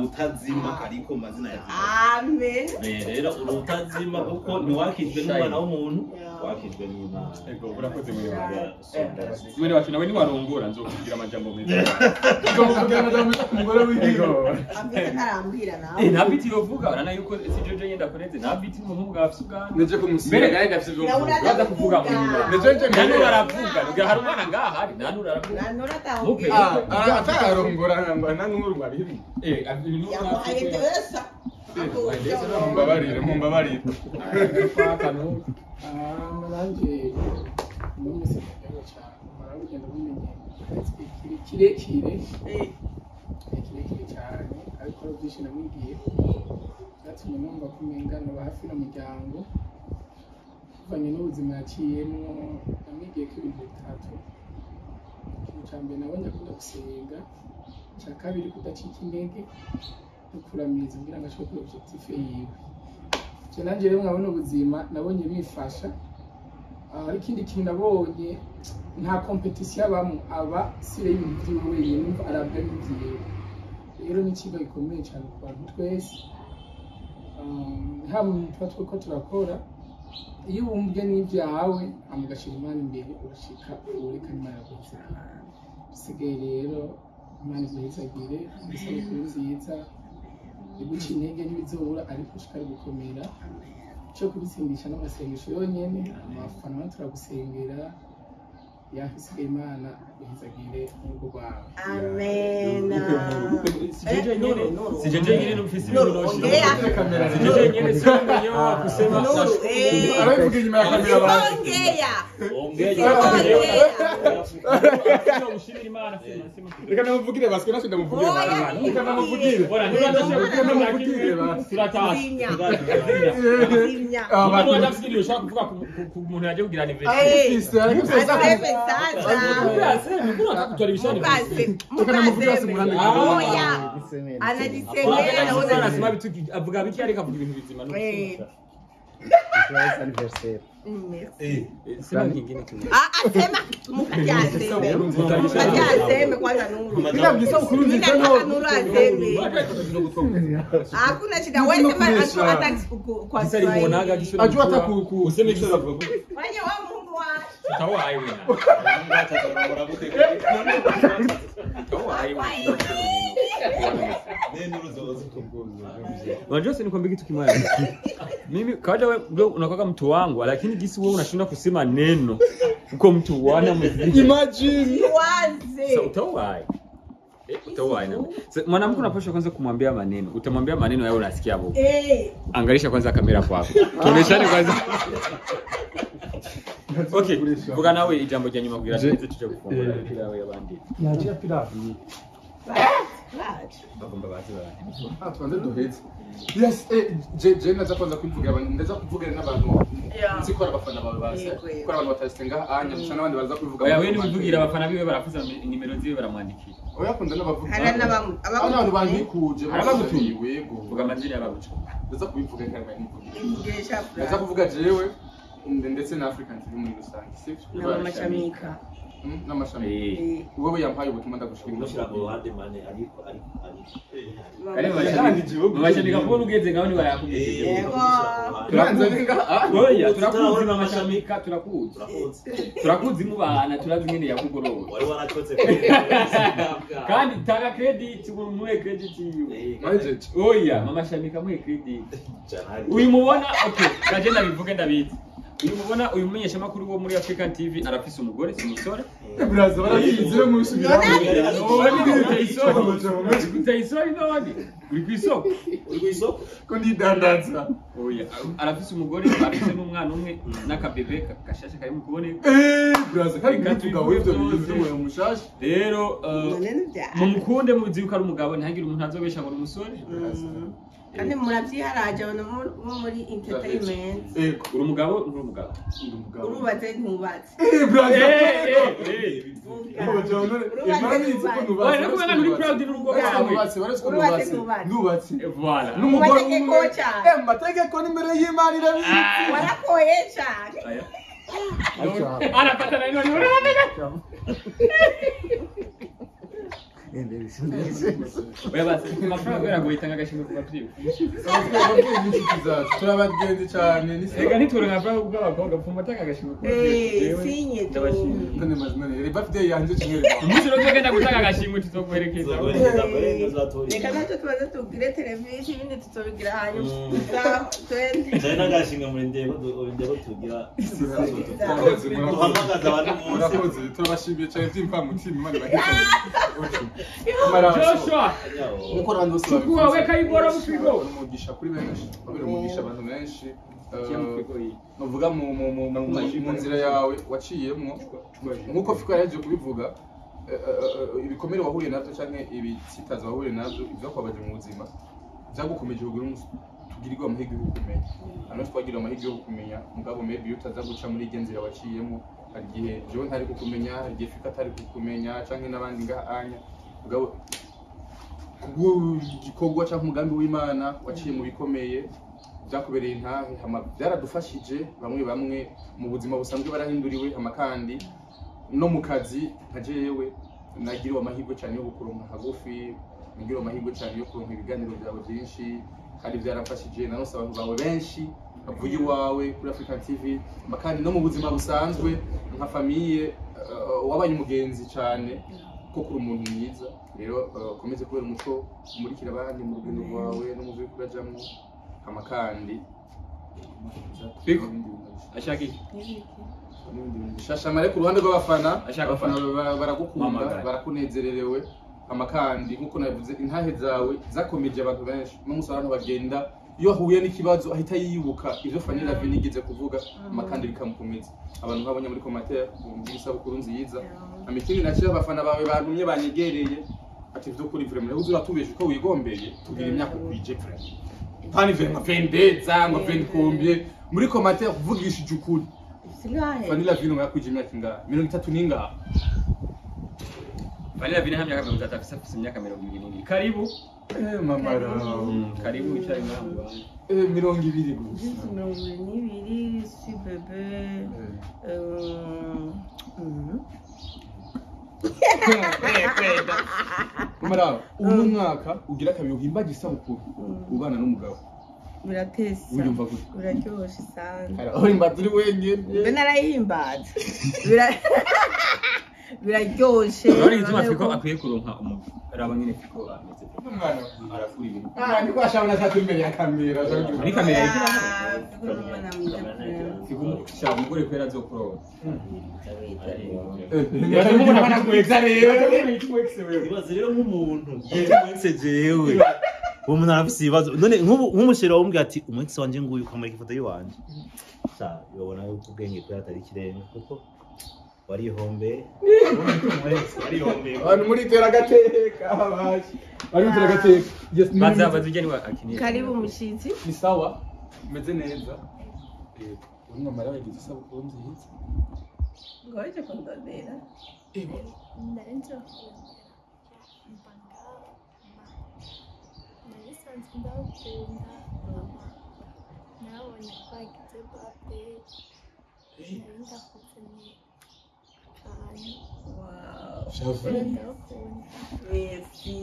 utazima ariko mazina yawe amen rero utazima kuko ntiwakijwe n'umwana w'umuntu wakijwe n'Imana ego urakoze mwene wacu nawe ni warongora nzokubwira amajambo meza nzokubwira amajambo meza ku mugore w'igihugu arambwira nawe nta biti yovuga urana yuko si Jojo yenda kureze nta biti umuhungu afise ubwana neje kumusiga mbere gahenda afise ubwana baza kuvuga mu nyuma neje nani baravuga ngo hari umwana ngaha hari nani uravuga nanura tawe atarongora ngamba nankuru babiri ibintu yamuhaye byose mumbabarire Fakano nanjye n'umusi cyane marabugenda bumenye kirekire cyane ariko byinshi namubwiye byatumye numva kumengana hafi n'umuryango kuvanye n'ubuzima yaciyemo namwigiye ko ibintu bitatu ikintu cya mbere nabonye akunda gusenga icya kabiri kudacika intege no kuramiriza kugira ngo ashobore kuba objectif yiwe icyo nanjye rero nkabona ubuzima nabonye bifasha ariko ikindi kintu nabonye nta competition abamo aba sire y'ibintu by'iwe wenyine arabwa n'ibyiwe rero ni ikigo gikomeye cyane ku bantu twese haba mu tuba twuko turakora iyo wumvye n'ibyawe amugashira Imana imbere urashika urekana Imana yaguze usigaye rero Imana iguhezagire isabukuru nziza iguca intege ntibizobura ariko ushikari gukomera cyo kubitsindisha n'amasengesho yonyene amafana turagusengera yahisigaye Imana iguhezagire n'urugo rwawe amen si Jojo nyine n'ufise ibinonoshi si Jojo nyine si umenye wa kusema aravuga inyuma ya kamera abantu ushimira Imana sema reka namuvugire baswe nase ndamuvugire abantu reka namuvugire bora ntibandashe turatazi abantu bafite ushaka kuvuga ku muntu yaje kugira anniversaire avuga biki ariko avuga ibintu bizima sema kingine kimwe sema mukajaseme kwanza nuru hakuna shida wewe sema hata kwa Kiswahili ajua hata useme kitu wewe wa Mungu wa tawa aiwe unajua sasa nikwambia kitu kimoja mimi kawaida wewe unakuwa mtu wangu lakini jinsi wewe unashinda kusema neno uko mtu wana mziki imagine waze sasa utawai mwanamke unapaswa kwanza kumwambia maneno utamwambia maneno yao unasikia hapo angalisha kwanza kamera kwako tuoneshane kwanza okay vuga nawe ijambo rya nyuma kugira tuze tuje gufungura pilawe yabandi najia pilawe bagomba bazi tuanze duheze yes je naza kwanza kwivuga ndaza kuvuga n'abantu nzikora abafana bawe base kora abantu batasenga anya gusa n'abandi baza kwivuga oya wewe nivugira abafana biwe barafuza nimero ziwe baramwandikira oya kunda n'abavuga abantu banikuje baragutuye vuga amazina y'abaguca ndaza kubivuga kandi nivuga ndaza kuvuga jewe ndetse na African TV muri rusange sivyo n'amacamika n'amashami wowe yampaye ubutumwa ndagushimira gushira mu ruhande mane ariko mashami kabona ugeze ngaho ni barakubwiye yego oya turakuzi amashamika turakuzi mu bana turazi nyene yakugoroba wari warakotse kandi tanga credit muhe credit yiwe oya mama shamika muhe credit uyu mubona okay kagenda bivuge ndabizi uyu mubona uyu mumenyesha makuru wo muri African TV arafise umugore si umusore Braza barabizi no musubira. Guteye isoni none. Uri kwisoko. uri ku isoko Ko ndidandaza. Oya, arafise umugore afise n'umwana umwe n'akabebe gashasha kari mu kuboneka. Braza kandi ntuvuga wivyo bintu wewe mushasha. Rero mumukunde muzi yuko ari umugabo ntihagire umuntu azobesha ngo umusore. kandi murabyiharaje abantu bo muri entertainment. Uri umugabo uri umugabo. Urubatse ntubatse. Braza. Oya, kubera uri proud n'urugo rwawe. Nubatse. Voilà. N'umugore Amategeko cyane. Amategeko n'imbere y'Imana irabizi. Warakoye cyane. Arapatana none urabona. Oya basi, amafaranga yaragoye itanga agashimwe ku bakiriya. Turabagenzi cyane Ega ntitore amafaranga bw'abakobwa pfuma atanga agashimwe ku bakiriya. Sinye tu. None mazimane reba birthday yanje kimwe. Umunsi rero tugenda gutanga agashimwe tuzoguherekeza. Reka natwe tubanze tubwire televiziyo ibindi tuzobigira hanyuma. cyane n'agashinga muri ndebo tugira duhamagaza abantu munsi Murakoze turabashimiye cyane by'impamutima Imana ibaheze. Joshua, Nuko rando chukua weka ibora mu frigo. umugisha kuri benshi. Babiri umugisha abantu benshi. Nuvuga mu nzira yawe waciyemwo nkuko Fika yaje kubivuga ibikomere wahuye navyo canke ibitsitaza wahuye navyo ivyo kwabaje mu buzima byagukomeje kugira tugirirwa amahirwe yo kumenya hano twagira amahirwe yo kumenya mugabo maybe utaza guca muri igenzira waciyemo hari gihe jewe ntari kukumenya hari gihe Fika atari kukumenya canke n'abandi ngahanya mugabo kubwo cyangwa umugambi w'Imana waciye mu bikomeye byakubereye intahe byaradufashije bamwe mu buzima busanzwe barahinduriwe amakandi no mu kazi nkajewe nagiriwe amahirwe cyane yo gukuronka hagufi nagiriwe amahirwe cyane yo kuronka ibiganiro byawe byinshi kandi byarafashije nanose abantu bawe benshi bavuye iwawe kuri African TV amakandi no mu buzima busanzwe nka famiye wabaye umugenzi cyane ko kuri umuntu mwiza rero komeze kubera umuco umurikira abandi mu rugendo rwawe no mu byo kurajamwo amakandi Biko ashaka iki? Shashamare ku ruhande rw'abafana Ashaka abafana baragukunda Mamagara. barakunezererewe amakandi nkuko navuze intahe zawe zakomeje abantu benshi no musarano bagenda iyo ahuye n'ikibazo ahita yibuka ivyo Fanny Vinigeze kuvuga amakandi bikamukomeza abantu nkabonye muri commentaire mu isabukuru nziza amikindi naciye abafana bawe bantumye banyegereye ati vyo kuri vraiment uzi uratubeje ko wigombeye tugira imyaka kwije vraiment pani vraiment pendeza ngo penkombye muri commentaire kuvugishije ukuri Fanny Vino ngakwije imyaka ingahe 30 ningahe Fanny Vino hamya kama mtata afisa imyaka 20. Karibu. Mamara Karibu wicara ngaho. 20 gusa 22 si bebe. Mamara uno mwaka ugira kabiri uhimbaje isabukuru ubana n'umugabo Biratesa. Uyumva gute? Biraryoshe sana. Uhimba turi wenyine Mbe narayihimbaza. Biraryoshe. None izuma Fiko akwiye kuronka umuraba nyine Fiko ameze. umwana Arafuri ibintu. ndiko ashabona cyane imbere ya kamera Muri kamera yari Fiko Fiko cyane umugore kwera zo kuroba. umuntu banakweza rero ibaze rero nk'umuntu yewe jewe uwo muntu arafise ibibazo none nk'umushero wombwe ati umunsi wanje nguyu ukamurika ifoto yiwanje sa yobona yuko ubwenge ko atari kirenge kuko warihombe abantu muri tera gateka abaje bari tera gateka yes Baza ujye ni akiniye. Karibu mushitsi. ni sawa meze neza uno mara bagize isabukuru nziza Ngoje kundodera. Ndarenza narisanzwe ndawukunda nabonye twagize birthday nari ndakukeneye cyane Wow. ndawukunda Merci.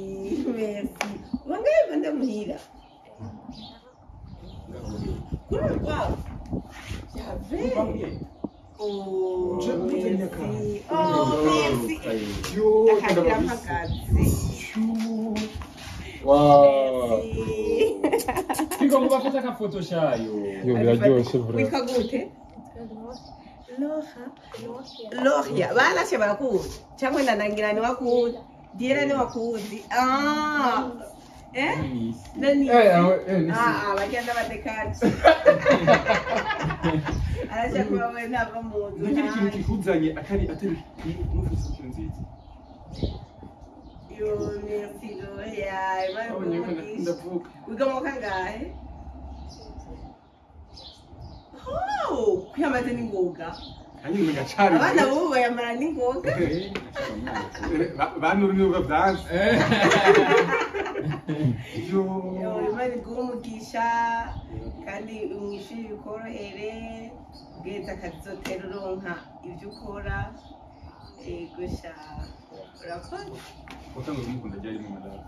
Wangaye banda muhira. Kuna kwao. Jave. Oh, merci. Oh, merci. yo Akagira mpagaze. wow Fiko mubafata ka photo shayo. yo biraryoshe bro Wika gute? Lohia balashe barakuzi cyangwa ndanangira ni wakuzi Diera ni wakuzi nani bagenda batekaje arashaka kuba we ntabwo muzi ikintu kikuzanye atari n'ufise ikintu nziza yo merci Lohia ndavuga wiga mu kangahe kwiyamaze n'ingoga hanyuma ngacari abana bo bayamara n'ingoga bantu n'ubwo byanze yo imana iguha umugisha kandi umwishuri bikorohere ubweza akazotera uronka ibyo ukora gusha urakoze utanga umukunda ryari mu madara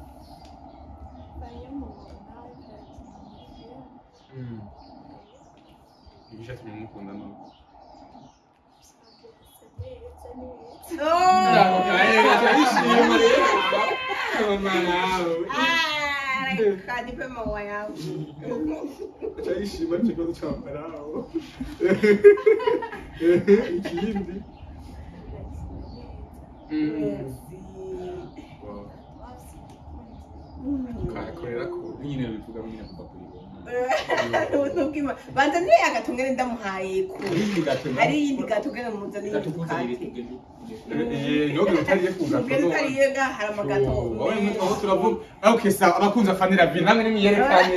ibishatumye umukunda no kadipe mawa yangu Chaishima chikozo cha marao. Ikindi. Kakorera ko nyine bivuga nyine kuva kuri Ntukima banza ndi agatungene ndamuhaye ko ari yindi gatungene muzanire tukati noge utariye kuza no kariye ga haramagato wowe mutwa turavuga okay sa abakunza fanira bi namwe nimyerekanye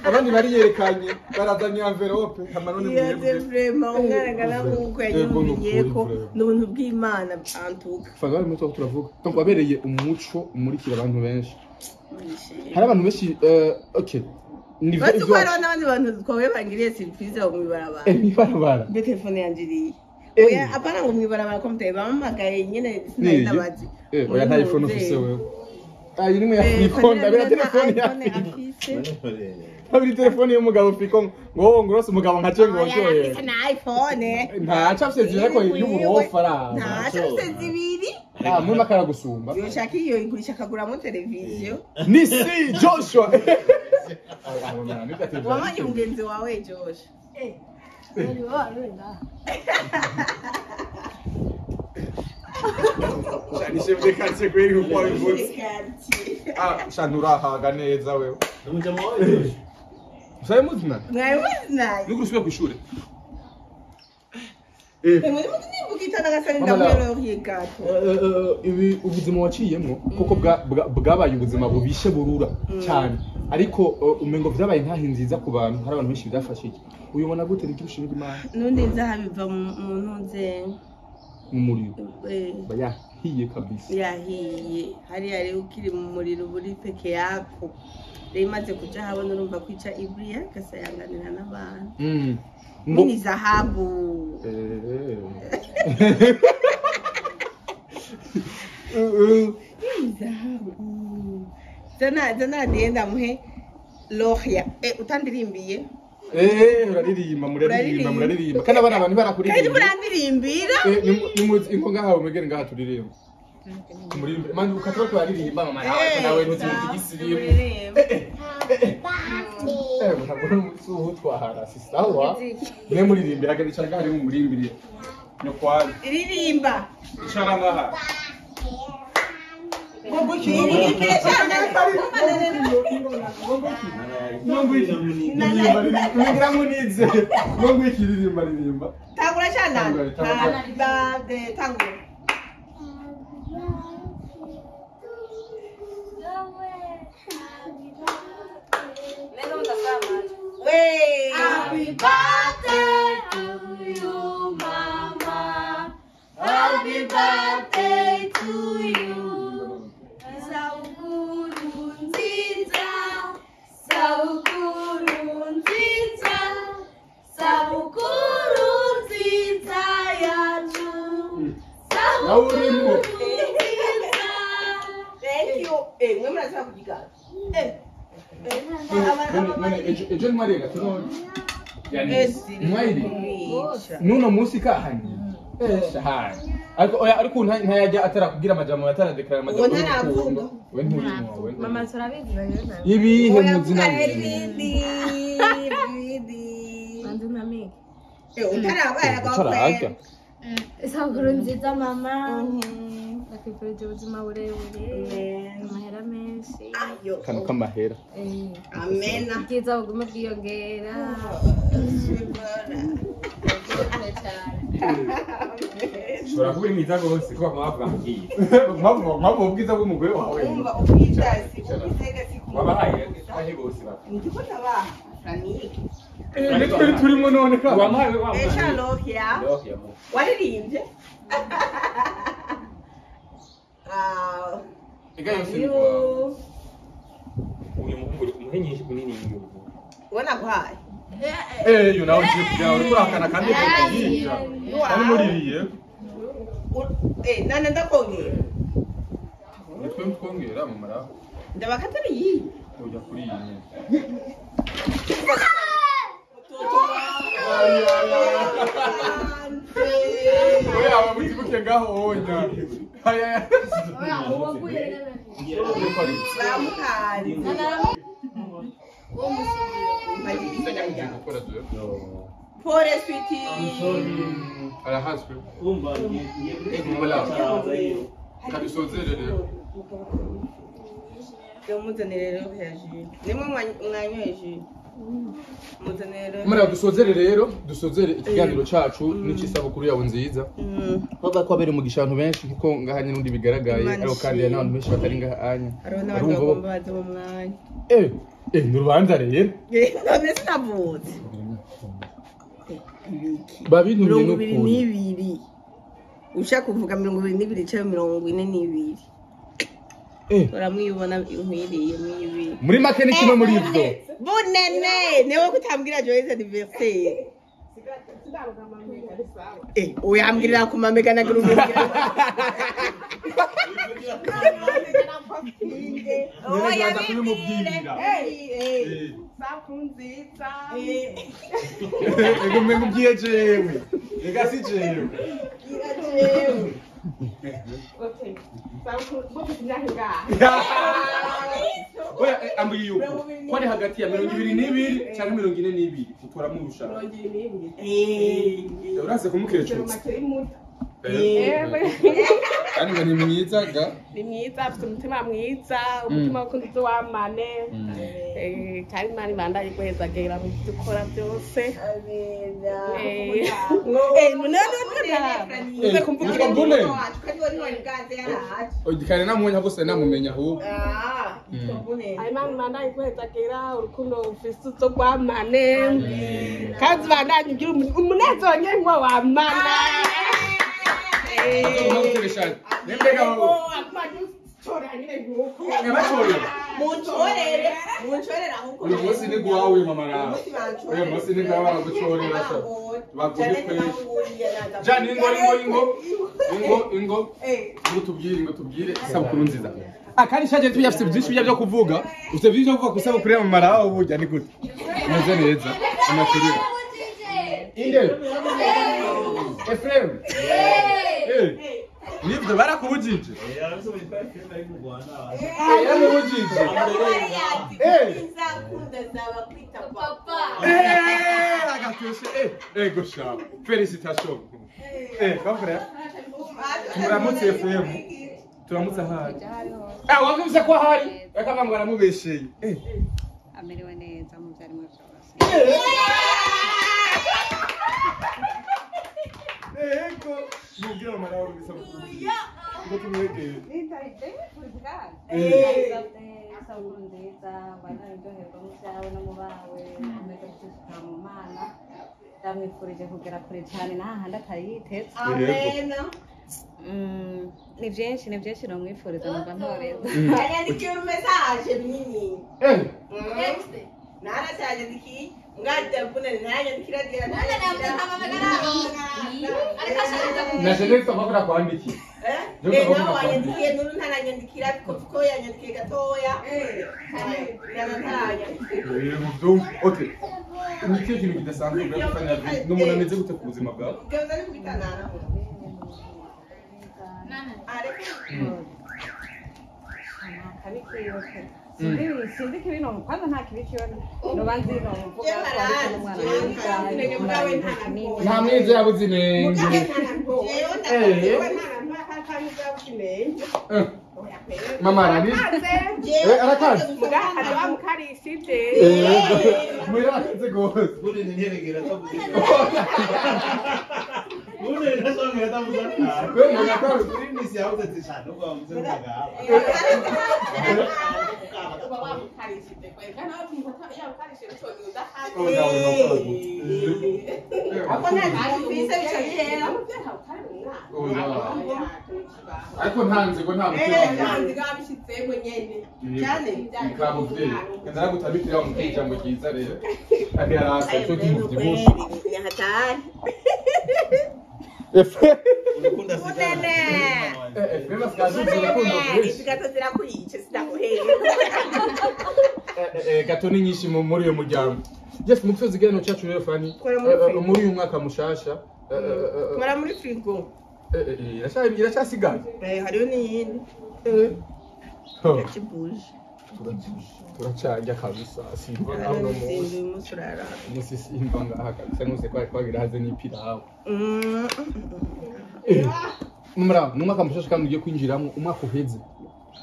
abandi bari yerekanye barazanye envelope amanone mwebwe vraiment ungaragara nkuko yagiye ko n'ubuntu bw'Imana antuka faga bari mutwa turavuga donc wabereye umuco umurikira abantu benshi hari abantu benshi okay ni very good bari n'abandi bantu twawe bangiriye surprise mu ibarabara ibarabara be telefone yanjiriye oya apana ngo mu ibarabara ko mutaye bamamagaye nyene sinari ndabazi oya nta iPhone ufise wewe ayi nimwe ya iPhone ndabira telefone ya Habiri telefone y'umugabo fiko ngo ngorose umugabo nkace ngo washoye na iPhone nta chapse zire ko y'uburofa ra nta chapse zibiri muri makara gusumba yo shaka iyo igurisha kagura mu televiziyo ni si Joshua wamanye mugenzi wawe Joshua Shani chef de quartier kweli uko bivuze shanura haga neza wewe Namujama wawe Usaye muzina mwayuzina Nukurusubiye ku ishure Muri mukitana gasani ndamwero yigato ibi ubuzima waciyemo kuko bwabaye ubuzima bubishe burura cyane ariko umengo vyabaye ntahe nziza ku bantu hari abantu benshi byafashije uyubona gute n'ikirushinga Imana nundi nzahabiva mu ntuze mu muriro bayahiye kabisa yahiye hari yari ukiri mu muriro buri peke yako imaze kuja habona urumva kwica Ibria gasayanganira n'abantu mini zahabu zahabu zana ndienda muhe Lohia utandirimbiye uraririmba muraririmba kandi abana abantu barakuririmba kandi murandirimbira nimuzi inko ngahawe mwegere ngaha turirimba tumurimbe manje ukatwa twaririmba mama nawe ntuzi igisirimu ntabwo n'umusuhu twahara si sawa ne muririmbira kandi cyangwa hari mu murimbire no kwali iririmba icara ngaha Tangura cyane tangura Happy birthday to you, Mama. Happy birthday to you. Sabukuru nziza, sabukuru nziza, sabukuru nziza yacu. Sabukuru nziza. Thank you. Mwe mnasema kujigana. ejo nmarega turone mwairi nuno musi kahanye ariko ntayajya atarakubwira amajambo ataradeklara amajambo we nturimo Mama turabizi bayona. ibihe muzina ibindi Manzi na mimi. utarabara utararya isabukuru nziza mama ndakwifurije ubuzima burebure amahera menshi kano k'amahera amena ubwiza bugume bwiyongera ushobora kuba uri mwiza rwose kuko bavuga mbwiye mpamvu ubwiza bw'umugore wawe umva ubwitasi ubwitega sikumva wabahaye ahe bose bapfa ndiko ndabaha Franike twari turimo none ka wamuhaye Echalokia waririmbye ega yose ni uyu muhungu umuhe nyinshi kunini y'ubu ubona guhaye yo nawe ugiye kujya uri kurakana kandi ukayica kandi muririye nane ndakongera nitwe twongera mu maraho ndabakatari iyi ujya kuri iyi oya abamutibuke ngaho onya haya bamukari pore switi arahaswe umva kabisozerere muzanire rero hejuru nimwe mwanyoheje muzanire mara dusozere rero dusozere ikiganiro cacu n'icisabukuru yawe nziza baba ko abere mu gishantu benshi kuko ngahanye n'undi bigaragaye ariko kandi n'abantu benshi batari ngahanya hariho n'abandi bagomba baza mu mwanya ni urubanza rero none sinavutse babintumye no 22 ushaka kuvuga 22 cyangwa 42 uramwibona inkwiriye mwibiri muri make ni kino muri ivyo bunene newe kutambwira joyeux anniversaire uyambwirira ku mamega na groupe oya kubimubwirira sakunziza ego mwe mubwiye jewe ega si jewe okay sakunziza oya ambuye yuko ko ari hagati ya 22 cyangwa 42 ukora mu rushaka urase kumukecutsa kandi ngo ni mwiza ga ni mwiza afite umutima mwiza umutima wo kunzi wamane kandi mani bandaye kwezagera mu dukora byose ogikane namunya bose namumenya ahubwo ay mani bandaye kwezagera urukundo ufise zo rwamane kandi bandaye ugira umunezero ngengo wamana uyu munsi ni guhawe mama nawe uyu munsi ni guhawe baragucorera sa bakubikwe jani ingo tubwire isabukuru nziza akandi shaje tuyafite byinshi byo kuvuga ufite byinshi byo kuvuga ku isabukuru ya mama nawe burya ni gute neza neza amakurira inde Efrem nibyo barakubujije yaramubujije agatoshe ego sha felicitation kafre turamutse Efrem turamutse ahari wavuze ko ahari akava ngo aramubesheye amerewe neza mu byari mu byose ego nubwira mama nawe isabukuru ngo tumwegere isabukuru nziza banaryoherwa mu byawe no mu bawe umeze gushika mu mana ndamwifurije kugera kure cyane n'ahandi atayitetse ni byinshi namwifuriza numva ntoreza yandikiye urumesaje binini naracyandiki ngajya bunene ntayandikira gira naje tubakora kwandiki nawe wanyandikiye nuru ntaranyandikira ko yanyandikiye gatoya okay ni ikintu kidasanzwe gufanya n'umuntu ameze gute ku buzima bwawe gaza ni kubitanana sinzi ko ibintu kwanza nta kibi kiba nubanzi no mvuga ko ari umwana nta mwiza yabuze inenge mama arani arakaze mukarisije mwirakaze gose buri nteregera tabuze buri nasongera tabuze kwema nakaro kuri misi yabuze tishano kwa mzenga ariko ntanze ngo nta mutima kamuvye ndara gutabikira mu kijambo cyiza rero akirarasa cyo kimuvyibusha urakunda sigara mema skazuze urukundo rwinshi gato ni nyinshi muri uyo muryango yes mu kusoza igano cyacu rero fani muri uyu mwaka mushasha Mara muri frigo. Irashasigaye Hariyo n'iyindi. Yakibuje. Turacanja kabisa simba no musurara. Musi simba ngaha kabisa nuse kwa birahaze n'ipira hawo. Mumra numwaka mushasha kandi ugiye kwinjiramo umwaka uheze.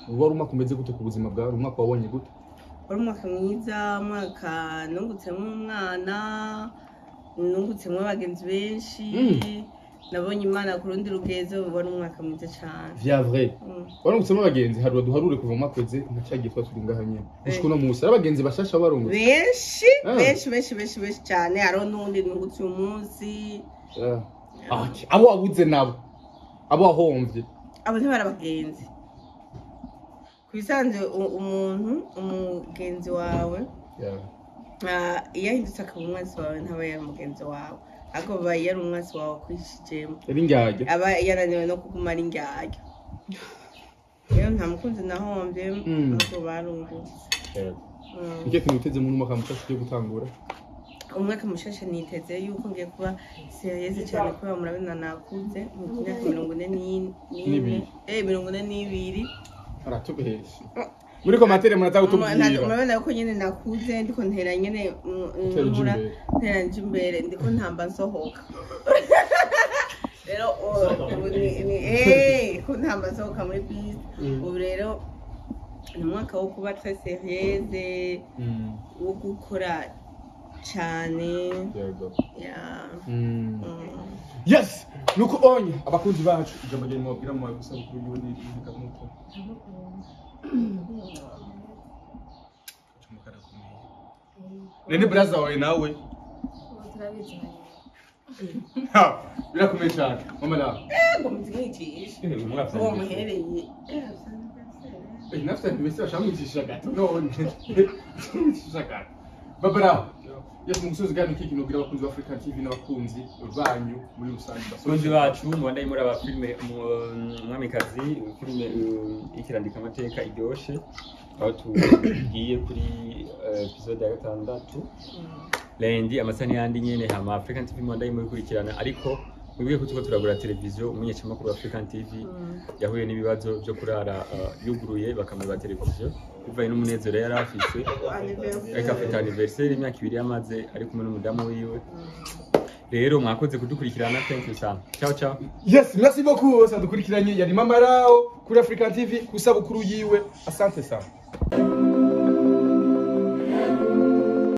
Wari umwaka umeze gute ku buzima bwawe umwaka wabonye gute? Wari umwaka mwiza umwaka nungutsemo umwana nungutsemo abagenzi benshi nabonye imana ku rundi rugezo wari umwaka mwiza cyane vya vrai warangutsemo abagenzi hari waduharure kuva makweze ntacagiye twa turi ngaha nyene ushiko no musi abagenzi bashasha barungutse benshi cyane aro nundi nungutse umunsi abo wabuze nabo abo wahomvye abo ntibara abagenzi kubisanzwe umugenzi wawe iyo ahindutse akaba umwansi wawe ntaba yari umugenzi wawe ariko aba yari umwansi wawe kwishijemo aba yananiwe no kuguma ari indyarya rero nta mukunzi nahombye ahubwo barungutse nicyo kintu uteze muri umwaka mushasha ugiye gutangura umwaka mushasha niteze yuko ngiye kuba seriyeze cyane kubera murabona nakuze mu myaka 42 aratubeheje muri komantere murataga tubwira murabona ko nyene nakuze ndiko ntera nyene nteranje imbere ndiko ntamba nsohoka rero ko ntamba nsohoka muri bisi ubu rero ni umwaka wo kuba très seriyeze wo gukora cyane yes nuko onye abakunzi bacu ijambo ryo mubwira mu gusa kuri yo ni kamuto nene braza wawe nawe birakomeye cyane mama la ngo muzigicishije uwo muhereye nafite imisi bashamwicisha gato none mwicisha gato babara yes musozi gani kiki no gira abakunzi ba African TV n'abakunzi banyu muri rusange bakunzi bacu mwandaye muri aba filme mwamikazi filme ikirandika amateka iryoshe aho tugiye kuri episode ya 6 lendi amasani yandi nyene hama African TV mwandaye muri kurikirana ariko mubwiye ko tuko turagura televiziyo umunyecamakuru wa African TV yahuye n'ibibazo byo kurara yuguruye bakamuba televiziyo bivaye n'umunezero yari afise ariko afite anniversaire imyaka 2 yamaze ari kumwe n'umudamu wiwe rero mwakoze kudukurikirana thank you sana ciao ciao yes merci beaucoup ça dukurikiranye yari mama rao kuri African TV kusabukuru yiwe asante sana